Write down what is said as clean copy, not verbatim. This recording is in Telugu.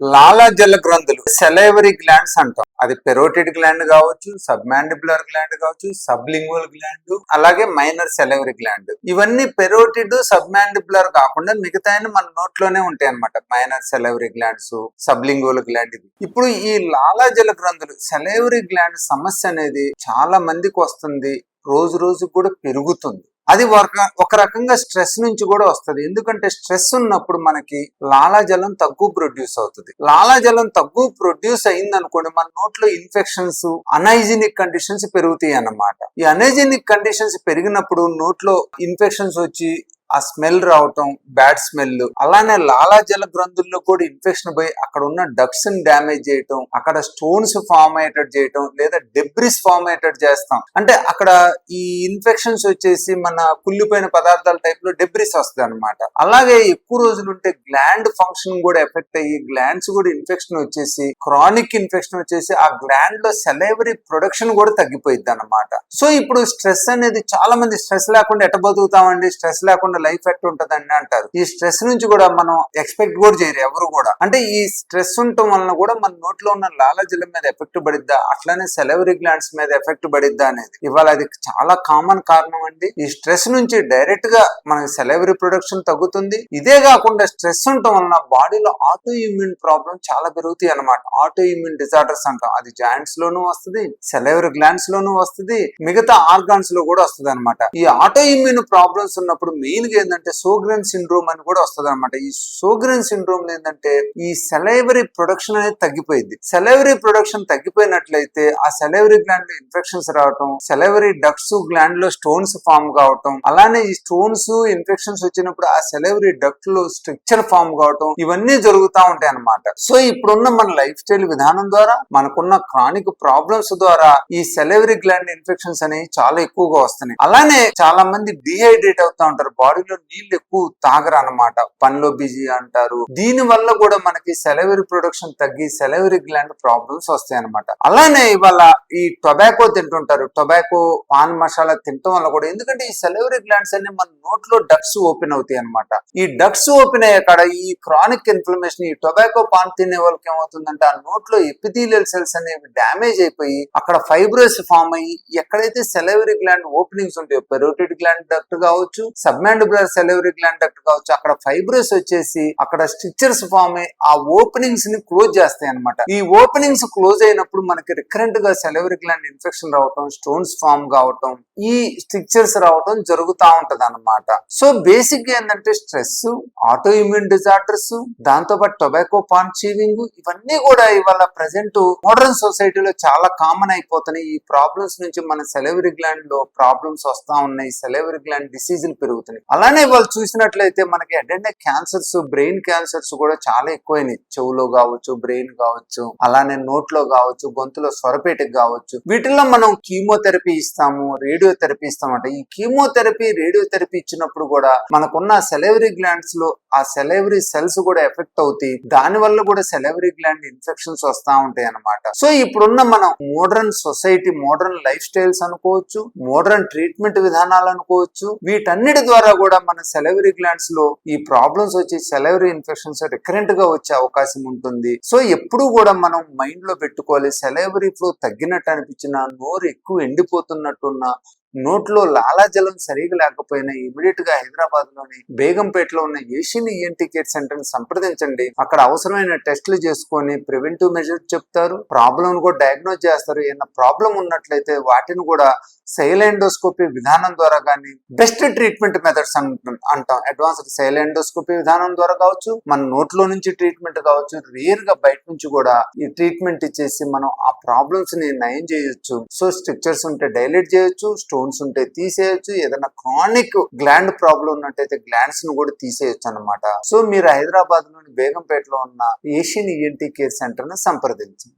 లాలాజల గ్రంథులు సెలైవరీ గ్లాండ్స్ అంటాం. అది పెరోటిడ్ గ్లాండ్ కావచ్చు, సబ్మాండిబులర్ గ్లాండ్ కావచ్చు, సబ్లింగువల్ గ్లాండ్, అలాగే మైనర్ సెలైవరీ గ్లాండ్. ఇవన్నీ పెరోటిడ్ సబ్మాండిబులర్ కాకుండా మిగతా మన నోట్లోనే ఉంటాయి అనమాట. Minor salivary glands, sublingual gland. ఇప్పుడు ఈ లాలాజల గ్రంథులు సెలైవరీ గ్లాండ్ సమస్య అనేది చాలా మందికి వస్తుంది, రోజు రోజు కూడా పెరుగుతుంది. అది ఒక రకంగా స్ట్రెస్ నుంచి కూడా వస్తుంది. ఎందుకంటే స్ట్రెస్ ఉన్నప్పుడు మనకి లాలాజలం తగ్గు ప్రొడ్యూస్ అవుతుంది. లాలాజలం తగ్గు ప్రొడ్యూస్ అయింది అనుకోండి, మన నోట్లో ఇన్ఫెక్షన్స్, అనైజీనిక్ కండిషన్స్ పెరుగుతాయి అన్నమాట. ఈ అనైజీనిక్ కండిషన్స్ పెరిగినప్పుడు నోట్లో ఇన్ఫెక్షన్స్ వచ్చి ఆ స్మెల్ రావటం, బ్యాడ్ స్మెల్, అలానే లాలాజల గ్రంథుల్లో కూడా ఇన్ఫెక్షన్ పోయి అక్కడ ఉన్న డక్ట్స్ ని డ్యామేజ్ చేయటం, అక్కడ స్టోన్స్ ఫామ్ అయ్యేటట్టు చేయటం, లేదా డెబ్రిస్ ఫామ్ అయ్యేటట్టు చేస్తాం. అంటే అక్కడ ఈ ఇన్ఫెక్షన్స్ వచ్చేసి మన కుళ్ళిపోయిన పదార్థాల టైప్ లో డెబ్రిస్ వస్తుంది అనమాట. అలాగే ఎక్కువ రోజులు ఉంటే గ్లాండ్ ఫంక్షన్ కూడా ఎఫెక్ట్ అయ్యి గ్లాండ్స్ కూడా ఇన్ఫెక్షన్ వచ్చేసి, క్రానిక్ ఇన్ఫెక్షన్ వచ్చేసి ఆ గ్లాండ్ లో సెలైవరీ ప్రొడక్షన్ కూడా తగ్గిపోయింది అనమాట. సో ఇప్పుడు స్ట్రెస్ అనేది, చాలా మంది స్ట్రెస్ లేకుండా ఎట్ట బతుకుతామండి, స్ట్రెస్ లేకుండా లైఫ్ ఎట్ ఉంటదండి అంటారు. ఈ స్ట్రెస్ నుంచి కూడా మనం ఎక్స్పెక్ట్ కూడా చేయరు ఎవరు కూడా. అంటే ఈ స్ట్రెస్ ఉండటం వలన కూడా మన నోట్లో ఉన్న లాలాజలం మీద ఎఫెక్ట్ పడిద్దా, అట్లానే సెలైవరీ గ్లాండ్స్ మీద ఎఫెక్ట్ పడిద్దా అనేది ఇవాళ అది చాలా కామన్ కారణం అండి. ఈ స్ట్రెస్ నుంచి డైరెక్ట్ గా మనకి సెలైవరీ ప్రొడక్షన్ తగ్గుతుంది. ఇదే కాకుండా స్ట్రెస్ ఉండటం వలన బాడీలో ఆటో ఇమ్యూన్ ప్రాబ్లమ్ చాలా పెరుగుతాయి అనమాట. ఆటో ఇమ్యూన్ డిజార్డర్స్ అంటాం. అది జాయింట్స్ లోనూ వస్తుంది, సెలైవరీ గ్లాండ్స్ లోనూ వస్తుంది, మిగతా ఆర్గాన్స్ లో కూడా వస్తుంది అనమాట. ఈ ఆటో ఇమ్యూన్ ప్రాబ్లమ్స్ ఉన్నప్పుడు మెయిన్ ఏంటంటే సోగ్రెన్ సిండ్రోమ్ అని కూడా వస్తుంది అనమాట. ఈ సోగ్రెన్ సిండ్రోమ్ ఏంటంటే ఈ సెలైవరీ ప్రొడక్షన్ అనేది తగ్గిపోయింది. సెలైవరీ ప్రొడక్షన్ తగ్గిపోయినట్లయితే ఆ సెలైవరీ గ్లాండ్ లో ఇన్ఫెక్షన్స్ రావటం, సెలైవరీ డక్ట్స్ గ్లాండ్ లో స్టోన్స్ ఫామ్ కావటం, అలానే ఈ స్టోన్స్ ఇన్ఫెక్షన్స్ వచ్చినప్పుడు ఆ సెలైవరీ డక్ట్ లో స్ట్రక్చర్ ఫామ్ కావటం, ఇవన్నీ జరుగుతూ ఉంటాయి అనమాట. సో ఇప్పుడున్న మన లైఫ్ స్టైల్ విధానం ద్వారా, మనకున్న క్రానిక్ ప్రాబ్లమ్స్ ద్వారా ఈ సెలైవరీ గ్లాండ్ ఇన్ఫెక్షన్స్ అనేవి చాలా ఎక్కువగా వస్తున్నాయి. అలానే చాలా మంది డిహైడ్రేట్ అవుతా ఉంటారు, బాడీలో నీళ్ళు ఎక్కువ తాగరు అనమాట, పనిలో బిజీ అంటారు. దీని వల్ల కూడా మనకి సెలైవరీ ప్రొడక్షన్ తగ్గి సెలైవరీ గ్లాండ్ ప్రాబ్లమ్స్ వస్తాయి అనమాట. అలానే ఇవాళ ఈ టొబాకో తింటుంటారు, టొబాకో, పాన్ మసాలా తినటం వల్ల కూడా, ఎందుకంటే ఈ సెలైవరీ గ్లాండ్స్ అన్ని మన నోట్లో డక్ట్స్ ఓపెన్ అవుతాయి అనమాట. ఈ డక్ట్స్ ఓపెన్ అయ్యే కాడ ఈ క్రానిక్ ఇన్ఫ్లమేషన్, ఈ టొబాకో పాన్ తినే వాళ్ళకి ఏమవుతుందంటే ఆ నోట్లో ఎపిథీలియల్ సెల్స్ అనేవి డ్యామేజ్ అయిపోయి అక్కడ ఫైబ్రోస్ ఫామ్ అయ్యి, ఎక్కడైతే సెలైవరీ గ్లాండ్ ఓపెనింగ్స్ ఉంటాయో, పెరోటిడ్ గ్లాండ్ డక్ట్ కావచ్చు, సబ్మాండిబులర్ సెలైవరీ గ్లాండ్ డక్ట్ కావచ్చు, అక్కడ ఫైబ్రోస్ వచ్చేసి అక్కడ స్ట్రిక్చర్స్ ఫామ్ అయ్యి ఆ ఓపెనింగ్స్ ని క్లోజ్ చేస్తాయి అనమాట. ఈ ఓపెనింగ్స్ క్లోజ్ అయినప్పుడు మనకి రికరెంట్ గా సెలైవరీ గ్లాండ్ ఇన్ఫెక్షన్ రావటం, స్టోన్స్ ఫామ్ కావటం, ఈ స్ట్రిక్చర్స్ రావటం జరుగుతూ ఉంటది అనమాట. సో బేసిక్ గా ఏంటంటే స్ట్రెస్, ఆటో ఇమ్యూన్ డిజార్డర్స్, దాంతో పాటు టొబాకో, పాన్ చీవింగ్, ఇవన్నీ కూడా ఇవాళ ప్రెసెంట్ మోడర్న్ సొసైటీలో చాలా కామన్ అయిపోతున్నాయి. ఈ ప్రాబ్లమ్స్ నుంచి మన సెలైవరీ గ్లాండ్ లో ప్రాబ్లమ్స్ వస్తా ఉన్నాయి, సెలైవరీ గ్లాండ్ డిసీజులు పెరుగుతున్నాయి. అలానే వాళ్ళు చూసినట్లయితే మనకి అటెండే క్యాన్సర్స్, బ్రెయిన్ క్యాన్సర్స్ కూడా చాలా ఎక్కువైనాయి. చెవులో కావచ్చు, బ్రెయిన్ కావచ్చు, అలానే నోట్లో కావచ్చు, గొంతులో స్వరపేటకి కావచ్చు. వీటిల్లో మనం కీమోథెరపీ ఇస్తాము, రేడియోథెరపీ ఇస్తామంట. ఈ కీమోథెరపీ, రేడియోథెరపీ ఇచ్చినప్పుడు కూడా మనకున్న సెలైవరీ గ్లాండ్స్ లో ఆ సెలైవరీ సెల్స్ కూడా ఎఫెక్ట్ అవుతాయి. దాని వల్ల కూడా సెలైవరీ గ్లాండ్ ఇన్ఫెక్షన్స్ వస్తా ఉంటాయి అన్నమాట. సో ఇప్పుడున్న మనం modern society, modern life styles అనుకోవచ్చు, మోడర్న్ ట్రీట్మెంట్ విధానాలు అనుకోవచ్చు, వీటన్నిటి ద్వారా కూడా మన సెలైవరీ గ్లాండ్స్ లో ఈ ప్రాబ్లమ్స్ వచ్చి సెలైవరీ ఇన్ఫెక్షన్స్ రికరెంట్ గా వచ్చే అవకాశం ఉంటుంది. సో ఎప్పుడు కూడా మనం మైండ్ లో పెట్టుకోవాలి, సెలైవరీ ఫ్లో తగ్గినట్టు అనిపించిన, నోరు ఎక్కువ ఎండిపోతున్నట్టున్న, నోట్లో లాలాజలం సరిగా లేకపోయినా ఇమీడియట్ గా హైదరాబాద్ లోని బేగంపేటలో ఉన్న ఏషియన్ ఈఎన్టీ కేర్ సెంటర్ ని సంప్రదించండి. అక్కడ అవసరమైన టెస్టులు చేసుకొని ప్రివెంటివ్ మెజర్స్ చెప్తారు, ప్రాబ్లం కూడా డయాగ్నోజ్ చేస్తారు. ఏమైనా ప్రాబ్లం ఉన్నట్లయితే వాటిని కూడా సైలెండోస్కోపీ విధానం ద్వారా కానీ, బెస్ట్ ట్రీట్మెంట్ మెథడ్స్ అంటాం, అడ్వాన్స్డ్ సైలెండోస్కోపీ విధానం ద్వారా కావచ్చు, మన నోట్లో నుంచి ట్రీట్మెంట్ కావచ్చు, రేర్ గా బయట నుంచి కూడా ఈ ట్రీట్మెంట్ ఇచ్చేసి మనం ఆ ప్రాబ్లమ్స్ ని నయం చేయొచ్చు. సో స్ట్రక్చర్స్ ఉంటే డైలేట్ చేయొచ్చు, స్టోన్స్ ఉంటే తీసేయచ్చు, ఏదైనా క్రానిక్ గ్లాండ్ ప్రాబ్లం ఉన్నట్టయితే గ్లాండ్స్ ను కూడా తీసేయచ్చు అనమాట. సో మీరు హైదరాబాద్ లోని బేగంపేటలో ఉన్న ఏషియన్ ఈఎన్టీ కేర్ సెంటర్ ని సంప్రదించండి.